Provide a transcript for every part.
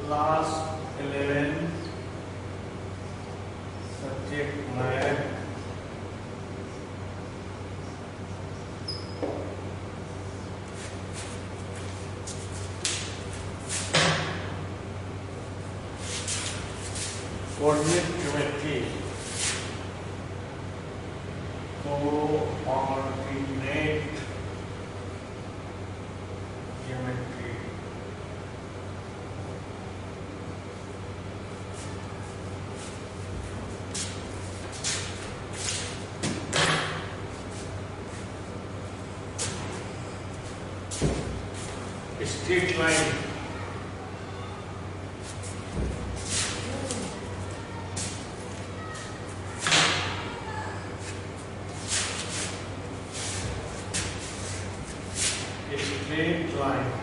Class 11 subject math coordinate geometry straight line straight line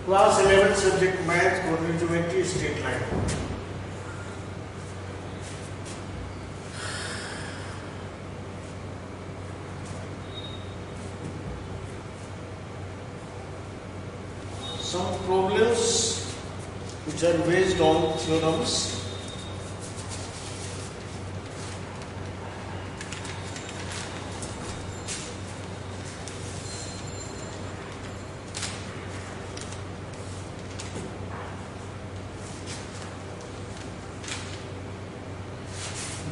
Class 11 subject math coordinate geometry straight line. Some problems which are based on theorems.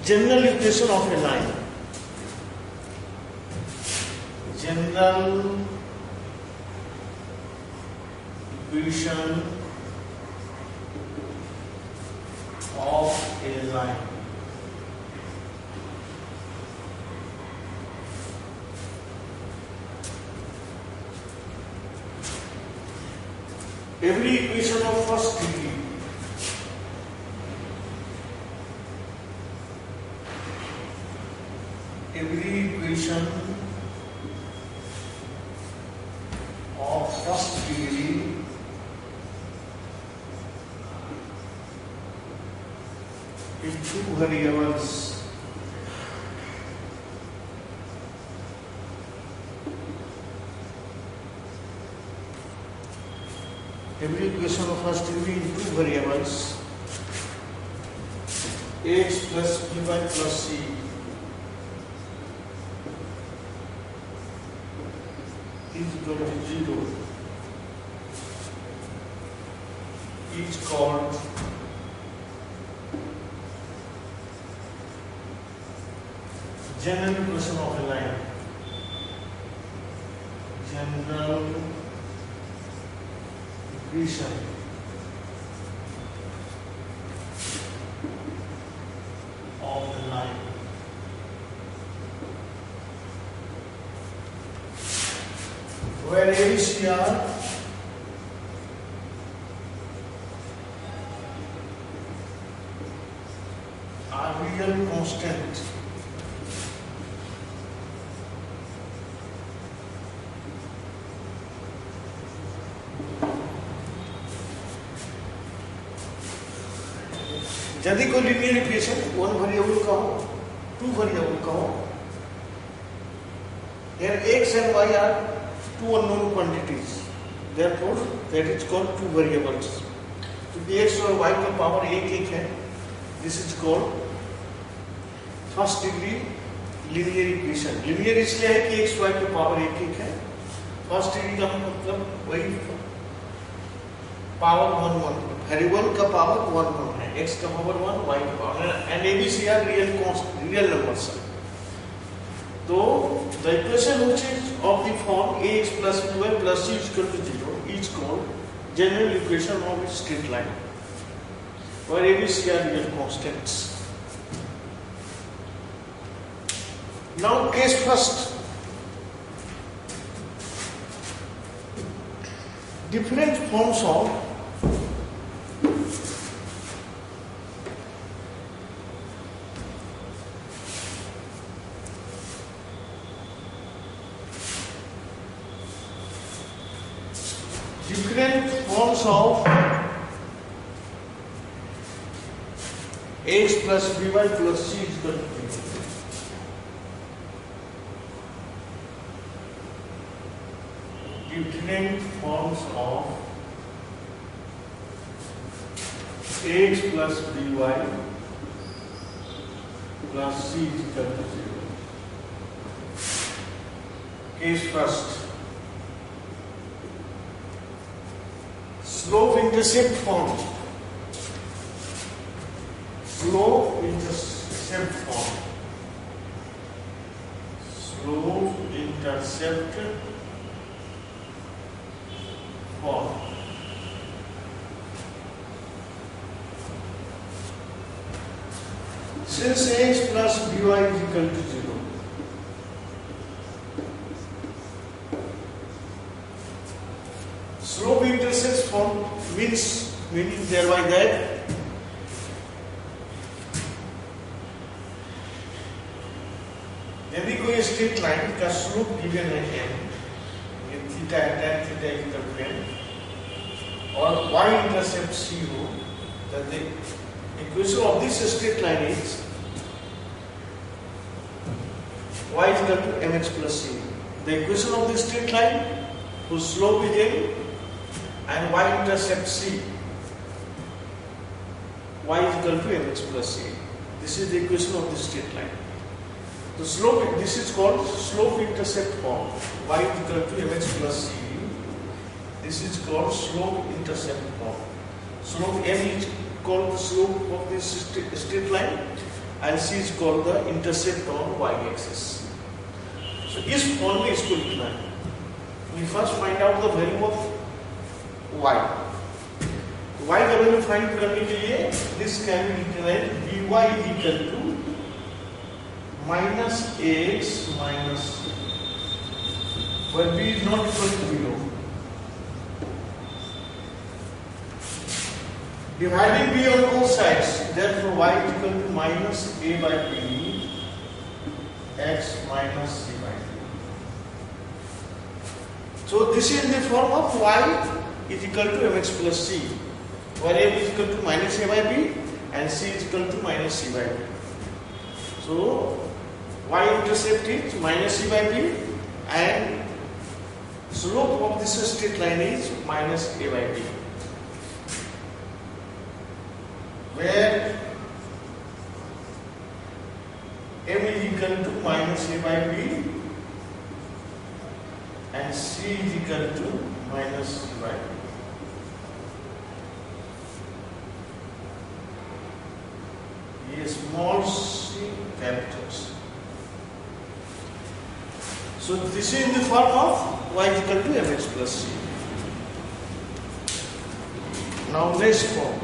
General equation of a line. General equation of a line. Every equation of first degree of first degree in two variables every equation of first degree in two variables x plus by plus c is equal to 0 is called general equation of a line. General region of the line. Where ABCR are real constant. यदि कोई linear equation one variable का हो, two variable का हो, here x and y are two unknown quantities, therefore that is called two variables. क्योंकि x और y का power एक एक है, this is called first degree linear equation. Linear इसलिए है कि x y की पावर एक एक है. फर्स्ट डिग्री का मतलब वही पावर वन वन, वेरिएबल का पावर वन वन है, x का पावर वन, y का power, and ABC are real numbers. तो the equation which is of the form ax plus by plus c is equal to 0 is called general equation of a straight line, where ABC are real constants. Now case first. Different forms of x plus by plus c is equal to 0. Different forms of x plus by plus c is equal to 0. Case first. Slope intercept form. Slope intercept form. Slope intercept form. Since x plus by is equal to 0, slope intercept form meaning thereby that यदि कोई straight line का slope given है m, ये theta है, tan theta is equal to m, और y intercept c हो, then the equation of this straight line is y is equal to mx plus c. The equation of this straight line whose slope is m and y intercept c, y is equal to mx plus c. This is the equation of this straight line. The slope, this is called slope intercept form. Y is equal to mx plus c. This is called slope intercept form. Slope m is called the slope of this straight line, and c is called the intercept on y-axis. So इस form में इसको लिखना है. We first find out the value of y. Y का value find करने के लिए this can be written as by is equal to minus x minus where b is not equal to 0. Dividing b on both sides, therefore y is equal to minus a by b x minus c by b. So this is the form of y is equal to mx plus c, where a is equal to minus a by b and c is equal to minus c by b. So y-intercept is minus c by b and slope of this straight line is minus a by b, where m is equal to minus a by b and c is equal to minus c by b. ये small c factors. So this is in the form of y is equal to mx plus c. Now next form.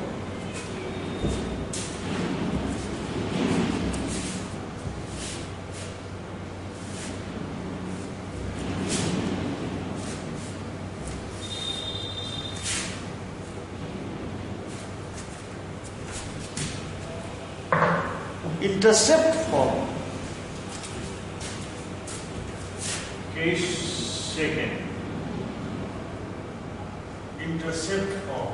Intercept form. Case second. Intercept form.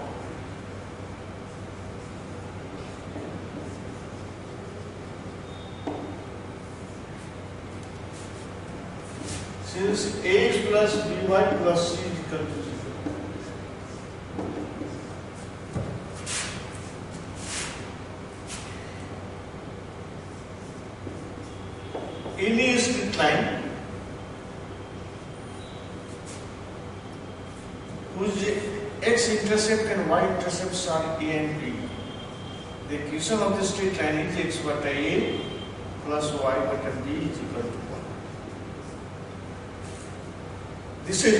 Since ax plus by plus c is equal to 0. Any straight line whose x-intercept and y-intercepts are a and b. The equation of the straight line is x bata a plus y bata b is equal to 1. This is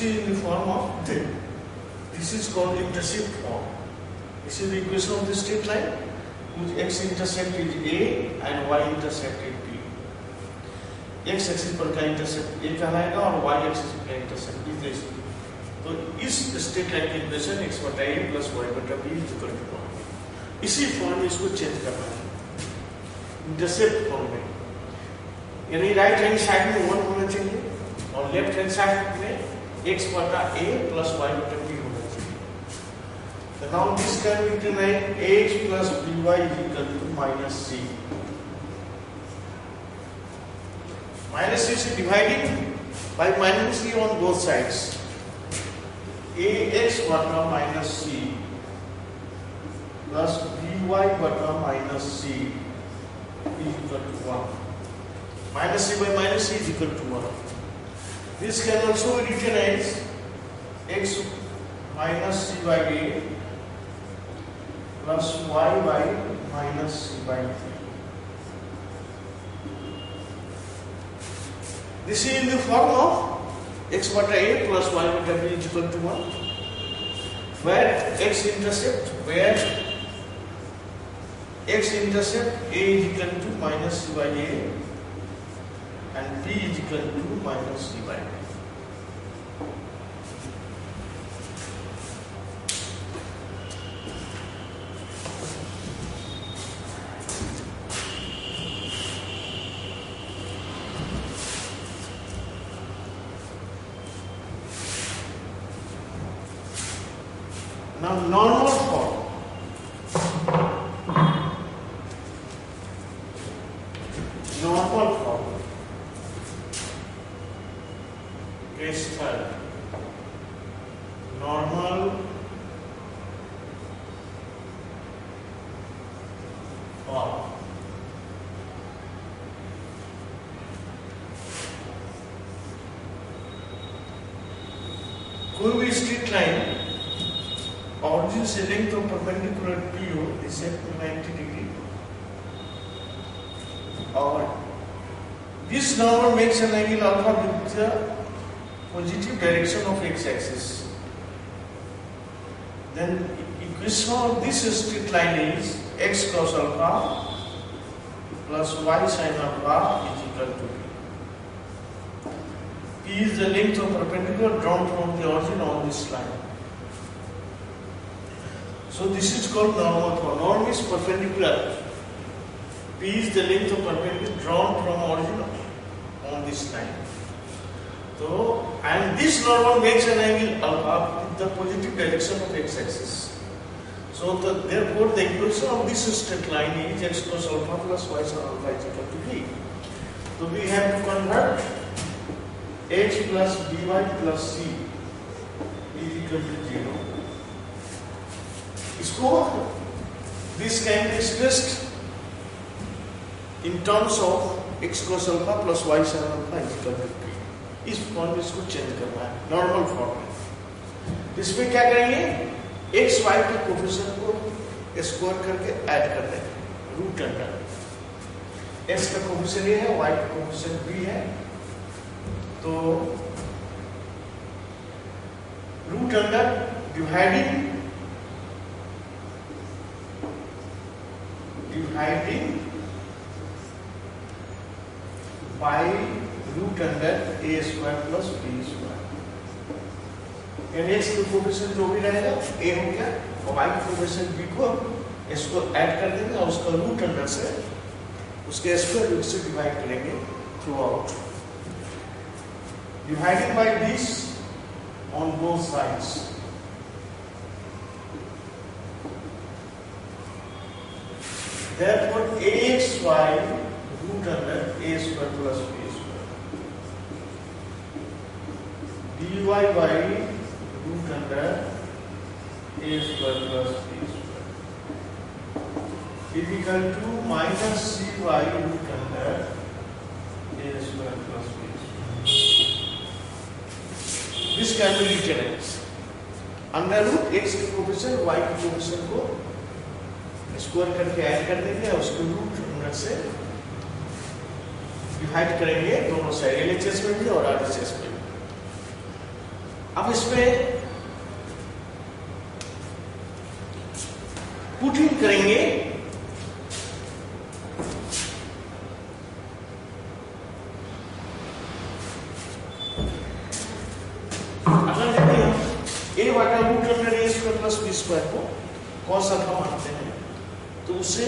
in the form of this is called intercept form. This is the equation of the straight line whose x-intercept is a and y-intercept is b. x axis पर का intercept a कहलाएगा और y axis पर का intercept b है। तो इस straight line की इक्वेशन x बटा a प्लस y बटा b इक्वल टू 1। इसी फॉर्म में इसको चेंज करना है इंटरसेप्ट फॉर्म में, यानी राइट हैंड साइड में 1 होना चाहिए और लेफ्ट हैंड साइड में x बटा a प्लस y बटा b होना चाहिए। तो now this can be written as ax plus by equal to minus c। Minus c is dividing by minus c on both sides. Ax bata minus c plus by bata minus c is equal to 1. Minus c by minus c is equal to 1. This can also be written as x minus c by a plus y by minus c by 3. This is in the form of x bata a plus y bata b is equal to 1, where x-intercept a is equal to minus c by a and b is equal to minus c by b. Now normal form. Normal form. Case third. Normal form. कोई भी straight line origin से length of perpendicular PO is set to 90 degree, और this normal makes an angle alpha with the positive direction of x-axis. Then equation of this straight line is x cos alpha plus y sin alpha is equal to p. P is the length of perpendicular drawn from the origin on this line. So this is called normal form. Norm is perpendicular. P is the length of perpendicular drawn from origin on this line. So, and this normal makes an angle alpha with the positive direction of x-axis. So therefore the equation of this straight line is x cos alpha plus y sin alpha is equal to b. So we have to convert h plus by plus c is equal to 0. इसको this can be expressed in terms of x cos alpha plus y sin alpha is equal to p. इस form में इसको change करना है normal form में। इसमें क्या करेंगे, x y के कोफिशिएंट को स्क्वायर करके ऐड कर देंगे रूट अंडर। x का कोफिशिएंट ये है, y का कोफिशिएंट b है, तो root under dividing dividing by root under a square plus b square. यानी x का कोफिशिएंट जो भी रहेगा a हो गया और y का कोफिशिएंट b को इसको ऐड कर देंगे और उसका रूट अंडर से उसके स्क्वायर रूट से डिवाइड करेंगे through out. Dividing by this on both sides. Therefore, axy root under a square plus b square. dy by root under a square plus b square is equal to minus cy root under a square plus b square. This can be written as under root x के coefficient y के coefficient को square करके add कर देंगे और उसको root under से divide करेंगे दोनों साइड LHS में भी और RHS में भी. अब इसमें पुटिंग करेंगे अगर यदि हम a बटा root under a square plus b square को cos अल्फा मानते हैं तो उसे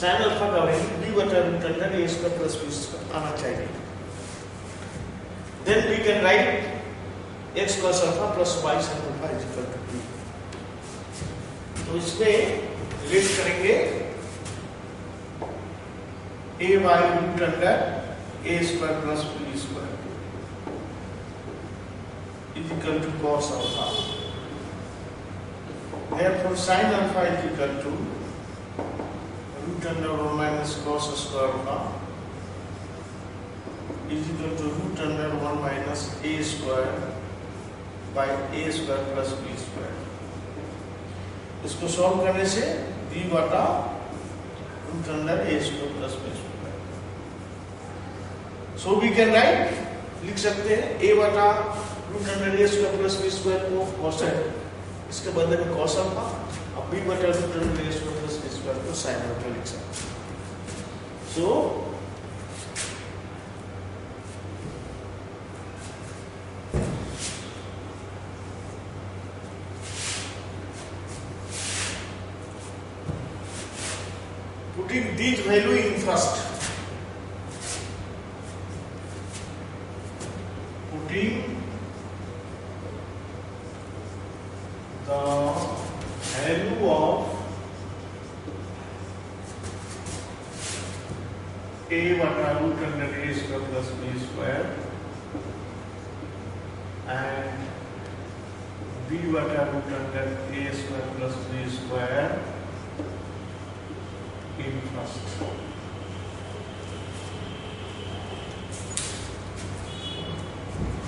sin अल्फा का वैल्यू b बटा root under a square plus b square आना चाहिए. Then we can write x cos alpha plus y sin alpha is equal to b. तो इसमें रिलेट करेंगे a by root under a square plus b square is equal to cos alpha. Therefore, sin alpha is equal to root under 1 minus cos square alpha is equal to root under 1 minus a square by a square plus b square. इसको solve करने से b बटा root under a square plus b square. So we can write लिख सकते हैं a बटा root under a square plus b square को cos है इसके बदले में cos अल्फा अब b बटा root under a square plus b square को sin अल्फा लिख सकते हैं. So putting these value in first, putting the value of a बटा root under a square plus b square and b बटा root under a square plus b square in first.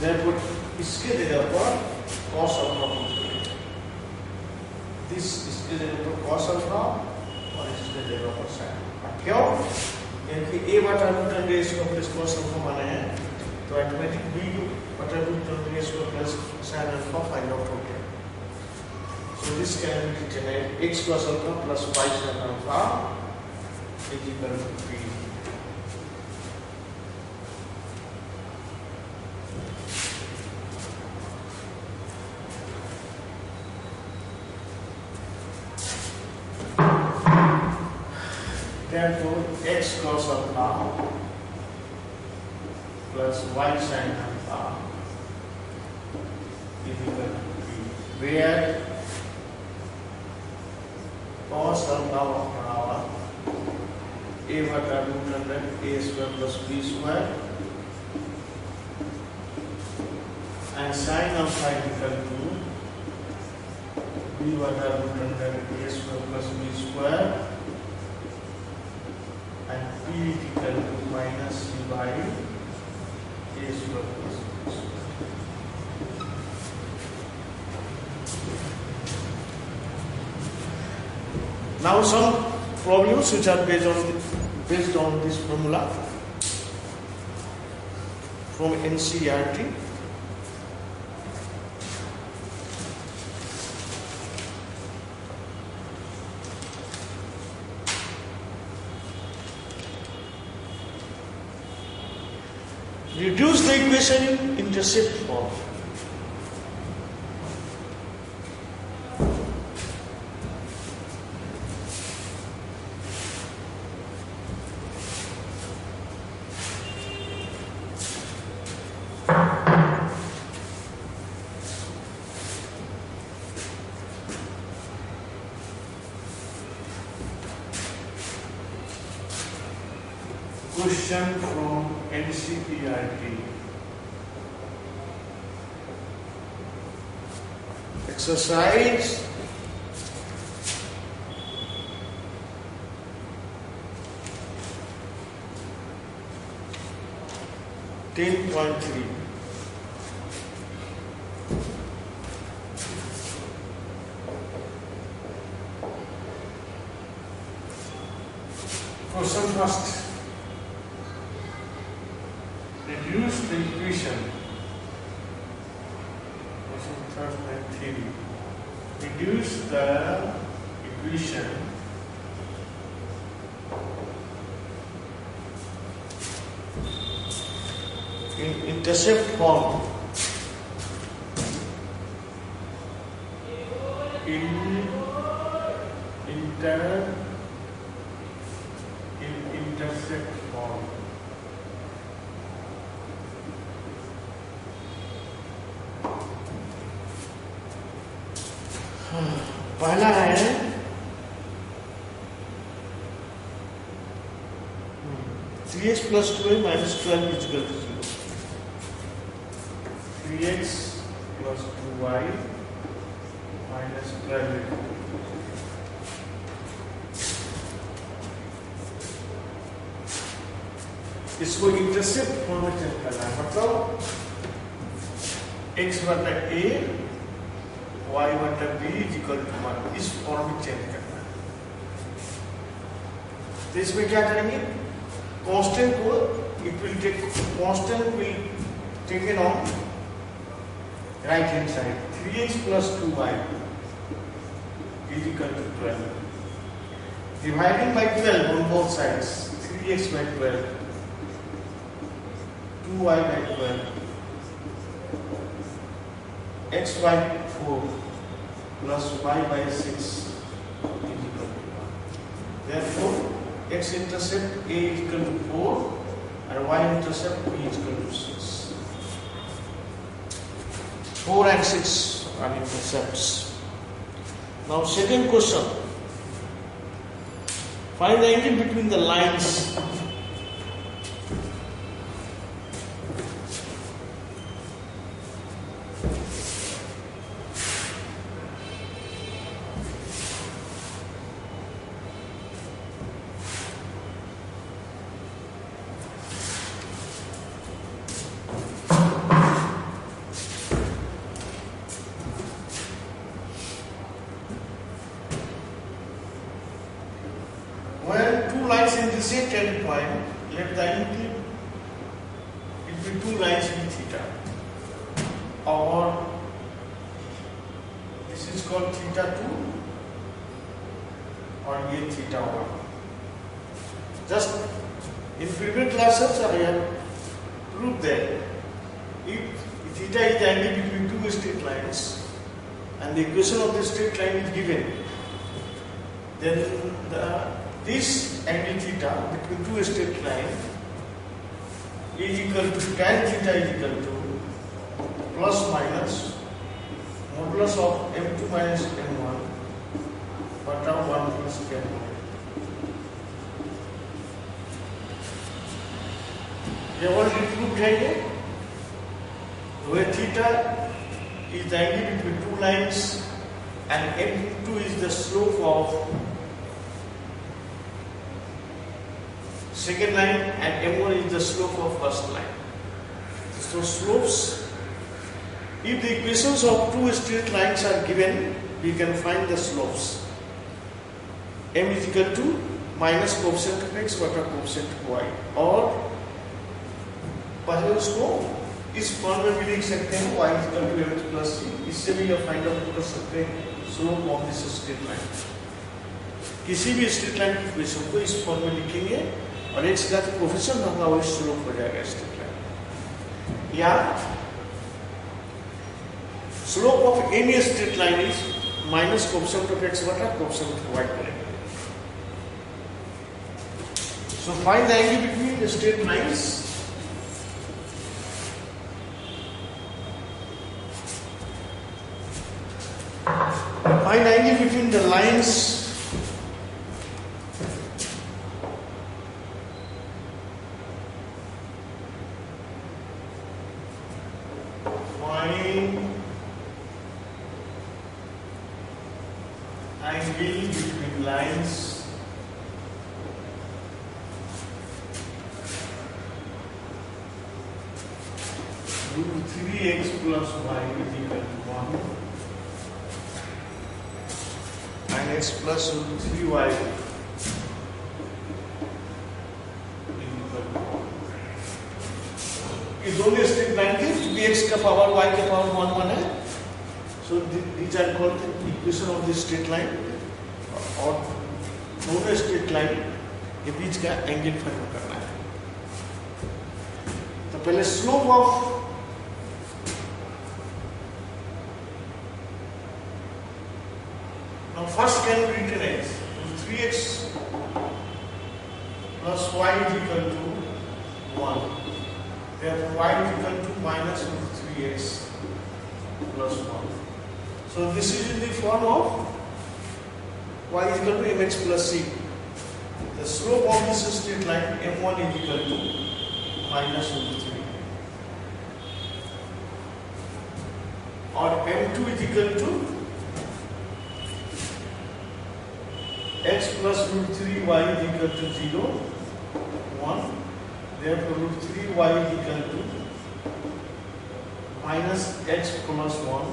Therefore, इसके जगह पर cos alpha put करेंगे. This इसके जगह पर cos alpha और इसके जगह पर sin अल्फा. क्यों? क्योंकि a बटा root under a square plus cos alpha माने हैं तो ऑटोमेटिक b बटा root under a square plus sin alpha find out हो गया. So this can be written as x cos alpha plus y sin alpha is equal to b. Therefore, x cos alpha plus y sin alpha is equal to b, where cos alpha of our a बटा root under a square plus b square and sin alpha is equal to b बटा root under a square plus b square and p is equal to minus c by a square plus b square. Now some problems which are based on this formula from NCERT. Reduce the equation in intercept form. Question from NCERT. Exercise 10.3. Question first. Reduce the equation. Question first and theory. Reduce the equation in intercept form intercept form. पहला है 3x plus 2y minus 12 is equal to 0. 3x plus 2y minus 12. इसको intercept form में change करना है, मतलब x बटा a y बटा b is equal to 1, इस फॉर्म में चेंज करना है। तो इसमें क्या करेंगे, कांस्टेंट को it will take, constant will taken on right hand side, 3x plus 2y is equal to 12, dividing by 12 on both sides, 3x by 12, 2y by 12, x by 4 plus y by 6 is equal to 1. Therefore, x intercept a is equal to 4 and y intercept b is equal to 6. 4 and 6 are intercepts. Now, second question. Find the angle between the lines. Lines intersect at a point, let the angle between two lines be theta, or this is called theta 2 or theta 1. Just in previous classes I have proved that if theta is the angle between two straight lines and the equation of the straight line is given, then this angle theta between two straight lines is equal to tan theta is equal to plus minus modulus of m2 minus m1 bata 1 plus m1. ये already proved है where theta is the angle between two lines and m2 is the slope of second line and m1 is the slope of first line. So slopes, if the equations of two straight lines are given, we can find the slopes. M is equal to minus coefficient of x बटा coefficient of y, और पहले उसको इस form में भी लिख सकते हैं y is equal to mx plus c, इससे भी आप फाइंड आउट कर सकते हैं slope of this straight line. किसी भी स्ट्रेट लाइन की इक्वेशन को इस फॉर्म में लिखेंगे और x का कोफिशिएंट होगा वो स्लोप हो जाएगा स्ट्रेट लाइन। या slope of any straight line is minus coefficient of x बटा कोएफिशिएंट ऑफ y करेंगे. So find the angle between the straight lines. Find the angle between the lines. Find angle between lines. Root 3x plus y is equal to 1 and x plus root 3y is equal to 1. इस दोनों straight line के bx का power y का power 1 है. So these are called the equation of the straight line. और दोनों straight line के बीच का एंगल फाइंड करना है. तो पहले slope of first can be written as 3x plus y is equal to 1. Therefore, y is equal to minus root 3x plus 1. So this is in the form of y is equal to mx plus c. The slope of this straight line m1 is equal to minus root 3. Or m2 is equal to x plus root 3y is equal to 0, 1. Therefore, root 3y is equal to minus x plus 1.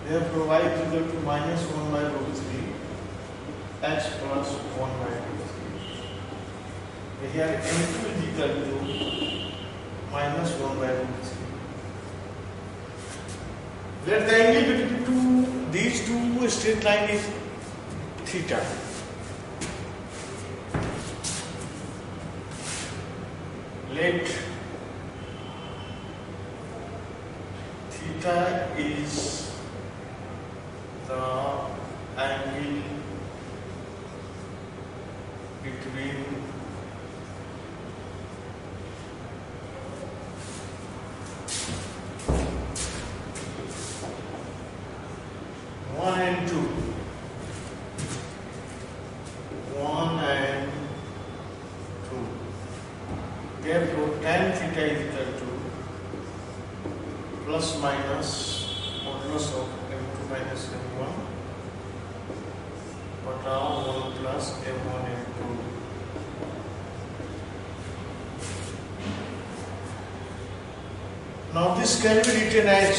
Therefore, y is equal to minus 1 by root 3, x plus 1 by root 3. Here, m2 is equal to minus 1 by root 3. Let the angle between these two straight lines is theta. Let theta is the angle between one and two. 1 and 2. Therefore, tan theta is equal to plus minus modulus of m2 minus m1 bata 1 plus m1 m2. Now this can be written as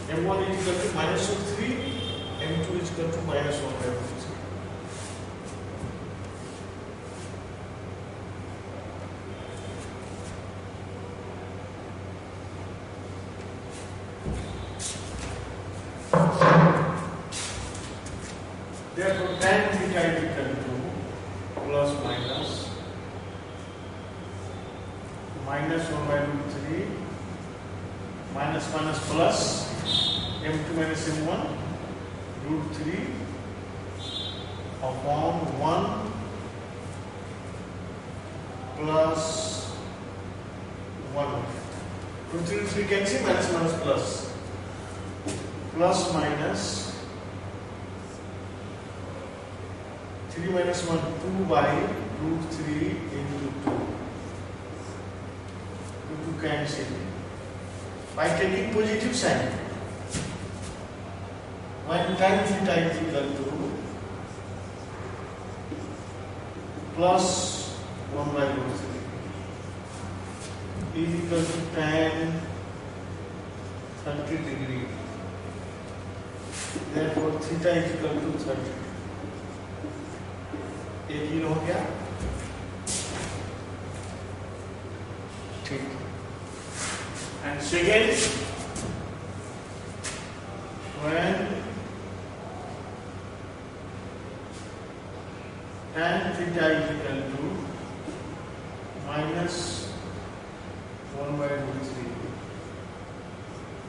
m1 is equal to minus of 3, m2 is equal to minus 1 by 3. Therefore, tan theta is equal to plus minus 1 by root 3, minus minus plus m2 minus m1 root 3 upon 1 plus 1. Root 3 cancel, minus minus plus minus 3 minus 1 2 by root 3 into 2. 2 cancel by taking positive sign. When tan theta is equal to plus 1 by root 3 is equal to tan 30 degree. Therefore, theta is equal to 30. एक ही हो गया. ठीक. And second, when tan theta is equal to minus 1 by root 3,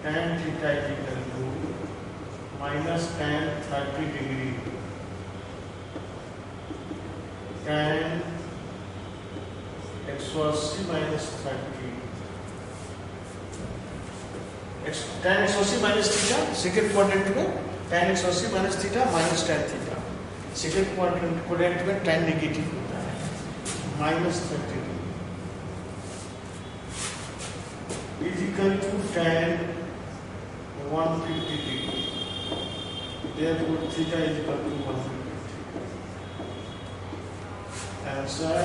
tan theta is equal to minus tan 30 degree, tan x80 minus 30, tan x80 minus theta, second quadrant में tan x80 minus theta minus tan theta, second quadrant में tan negative होता है minus 30 is equal to tan 150 degree. Therefore, theta is equal to 150. Answer.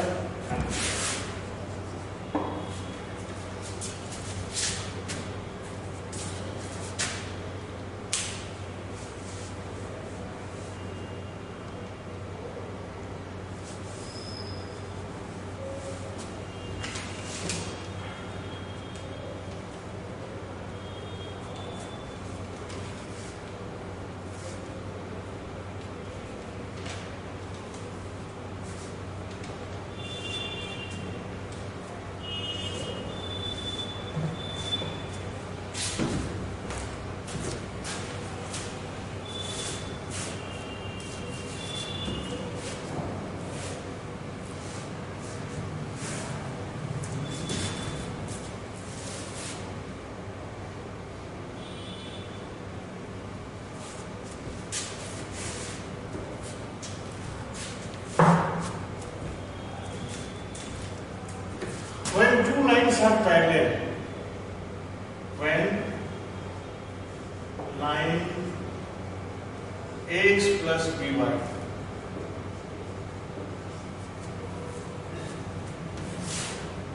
When two lines are parallel, when line ax plus by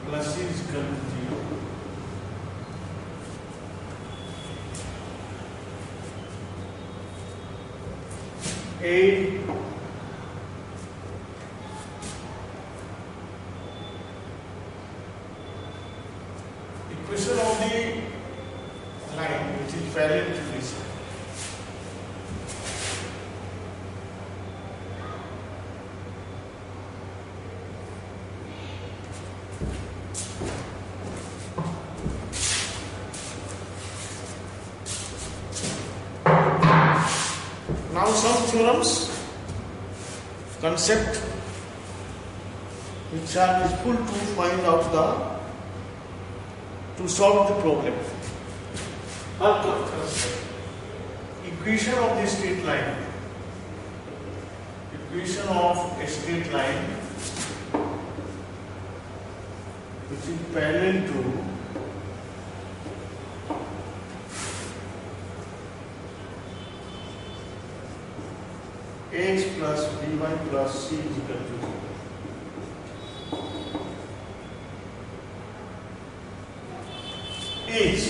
plus c is equal to 0. A equation of the line which is parallel to this. Now some theorems, concept which are useful to find out to solve the problem. Equation of the straight line. Equation of a straight line which is parallel to ax plus by plus c is equal to 0. As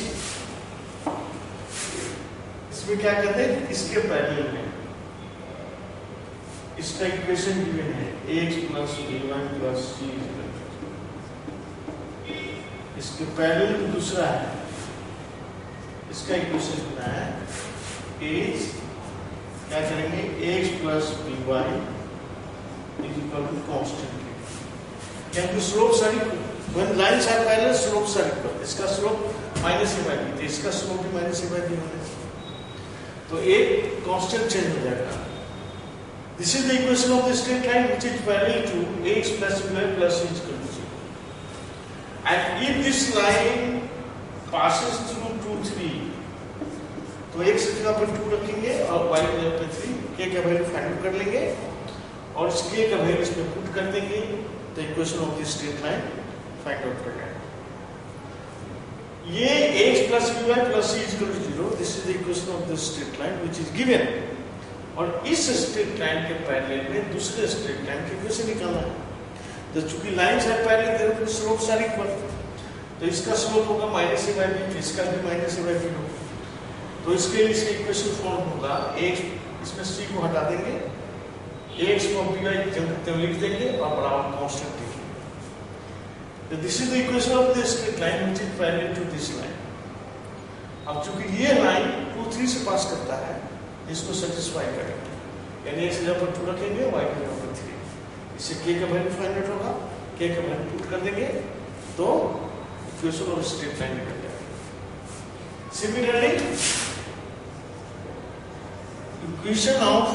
इसमें क्या कहते हैं, इसके parallel में इसका equation given है ax plus by plus c is equal to, इसके parallel दूसरा है, इसका इक्वेशन कितना है, एज क्या करेंगे ax plus by is equal to constant, क्योंकि slopes are equal, when lines are parallel slopes are equal, इसका slope minus a by b, तो इसका स्लोप भी माइनस ए बाई बी होना चाहिए, तो एक कांस्टेंट चेंज हो जाएगा. This is the equation of the straight line which is parallel to ax plus by plus c is equal to 0. And if this line passes through 2 3, तो x की जगह पर 2 रखेंगे और y की जगह पर 3, k का वैल्यू फाइंड आउट कर लेंगे और इस k का वैल्यू इसमें पुट कर देंगे, तो equation of the straight line find out कर जाएगा. ये ax plus by plus c is equal to 0. This is the equation of the straight line which is given. और इस स्ट्रेट लाइन के पैरेलल में दूसरे स्ट्रेट लाइन की equation निकालना है. तो चूंकि lines are parallel, therefore slopes are equal, तो इसका स्लोप होगा माइनस ए बाई बी, इसका भी माइनस ए बाई बी होगा, तो इसके लिए इसका इक्वेशन फॉर्म होगा ax, इसमें c को हटा देंगे, ax को by जब लिख देंगे और बराबर constant. So this is the equation of the straight line which is parallel to this line. अब चूंकि ये लाइन 2 3 से पास करता है, इसको सेटिस्फाई करेंगे, यानी x जगह पर 2 रखेंगे, y की जगह पर 3, इससे k का वैल्यू फाइंड आउट होगा, k का वैल्यू पुट कर देंगे तो इक्वेशन ऑफ स्ट्रेट लाइन निकल जाएगा। Similarly equation of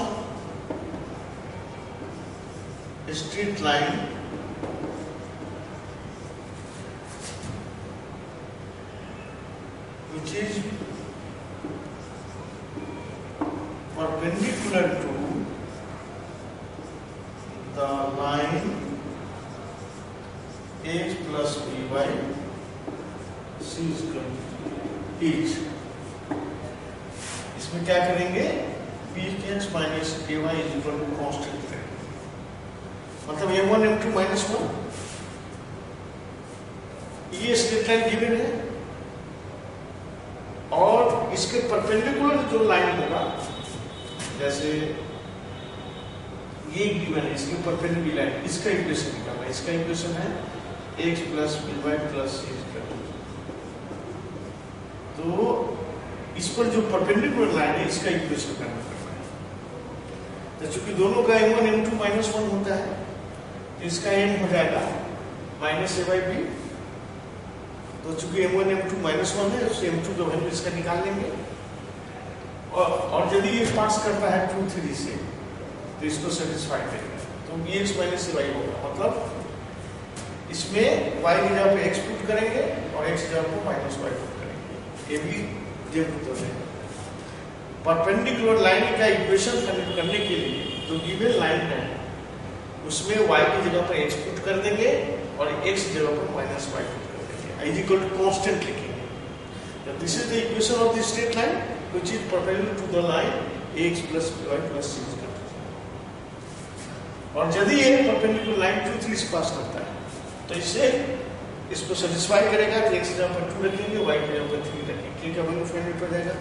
straight line which is perpendicular to the line x plus by c is each। इसमें क्या करेंगे, px minus ky is equal to constant करेंगे, मतलब m1 m2 minus 1, ये straight line given है और इसके परपेंडिकुलर जो लाइन होगा, जैसे ये गिवन है, इसके परपेंडिकुलर लाइन, इसका इक्वेशन निकालना, इसका इक्वेशन है x plus by plus c square। तो इस पर जो परपेंडिकुलर लाइन है, इसका इक्वेशन करना है। तो चूंकि दोनों का m1 m2 minus 1 होता है, तो इसका m हो जाएगा minus a by b। तो चूंकि m1 m2 minus 1 है, उससे m2 का वैल्यू इसका निकाल लेंगे, और यदि ये पास करता है 2 3 से, तो इसको सेटिस्फाई करेगा, तो x minus y होगा, मतलब इसमें y की जगह पे x पुट करेंगे और x की जगह पे minus y पुट करेंगे, ये भी जब उत्तर है। परपेंडिकुलर लाइन का इक्वेशन करने के लिए जो गिवन लाइन है, उसमें y की जगह पर x पुट कर देंगे और x की जगह पर minus y पुट कर देंगे, is equal to constant लिखेंगे। This is the equation of the straight line which is perpendicular to the line x plus y plus c square। और यदि ये परपेंडिकुलर लाइन 2 3 से पास करता है, तो इसको सेटिस्फाई करेगा, तो x की जगह पर 2 रखेंगे, y की जगह पर 3 रखेंगे, k का वैल्यू फाइंड आउट हो जाएगा,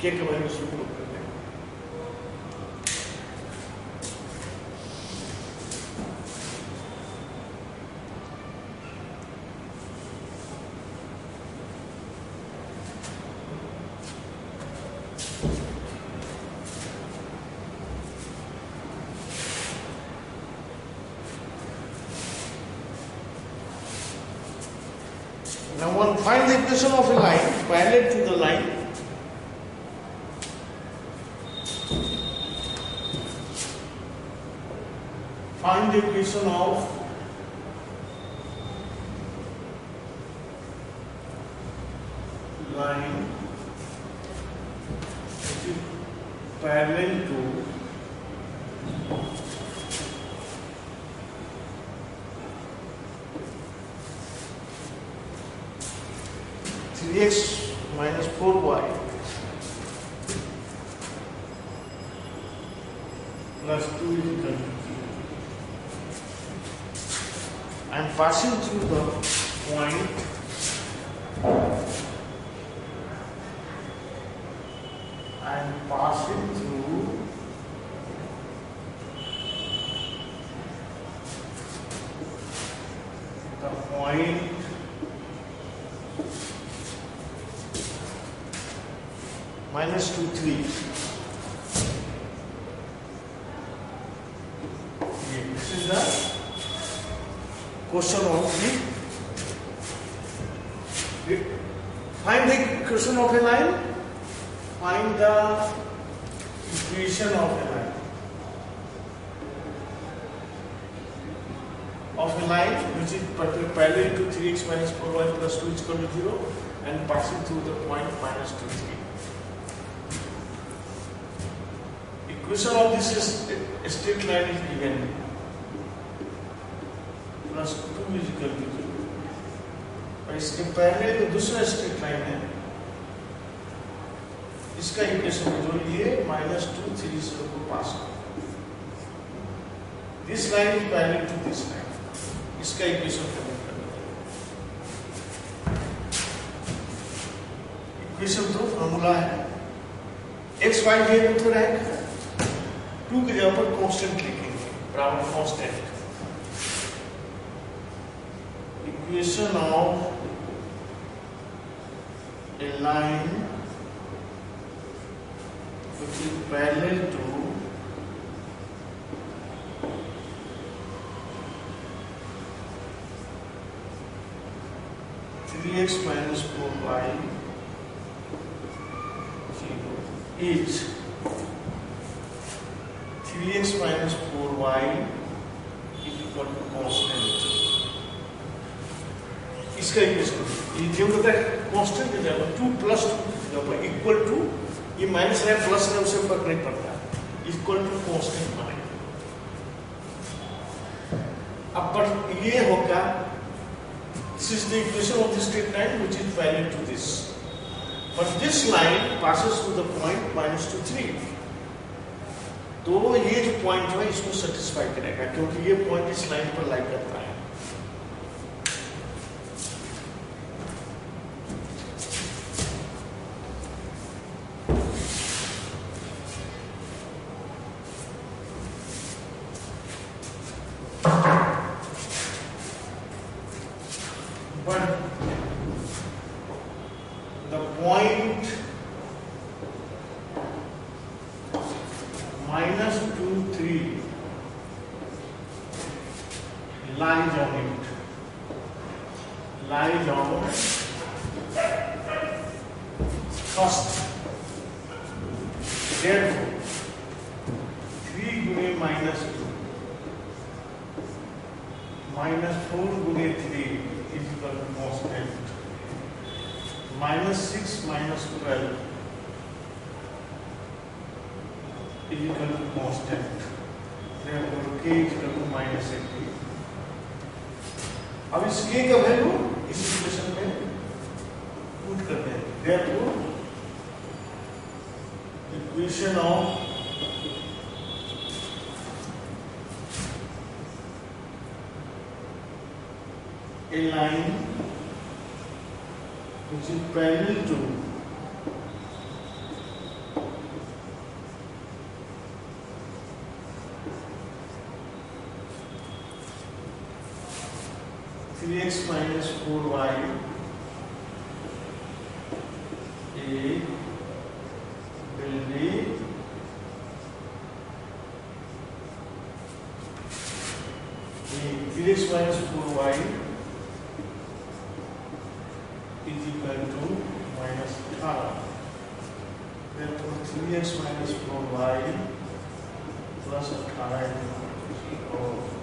k का वैल्यू इसको पुट कर देंगे। Now one find the equation of a line parallel to the line find the equation of line which is parallel to x minus 4y plus 2 is equal to 0. I am passing through the point minus 2 3. This is the question of the find the equation of a line, find the equation of a line which is parallel to 3x minus 4y plus 2 is equal to 0 and passing through the point minus 2 3. Equation of this is straight line is given plus 2 is equal to 0 और इसके पहले जो दूसरा straight line है इसका equation जो ये minus 2 3 से को पास करो। This line is parallel to this line, इसका इक्वेशन करना इक्वेशन तो फॉर्मूला है x y के उत्तर है 2 की जगह पर कांस्टेंट लिखेंगे, बराबर constant equation of a line which is parallel to 3x minus 4y 0 is 3x minus 4y is equal to constant. इसका इक्वेशन ये जो होता है कांस्टेंट के जगह 2 प्लस 2 इक्वल टू ये माइनस है प्लस है उससे फर्क नहीं पड़ता इक्वल टू कांस्टेंट बनेगा. अब पर ये होगा this is the equation of the straight line which is parallel to this, but this line passes through the point minus 2 3. तो ये जो पॉइंट है इसको सेटिस्फाई करेगा क्योंकि ये पॉइंट इस लाइन पर लाई करता है. But the point minus 2 3 lies on it, lies on first. Therefore 3 गुणे minus 2 minus 4 गुणे 3 is equal to constant. Minus 6 minus 12 is equal to constant. Therefore k is equal to minus 80. अब इस k का value इस equation में put करते हैं. Therefore equation of a line which is parallel to 3x minus 4y will be 3x minus 4y is equal to minus 18. Therefore 3x minus 4y plus 18 is equal to 0.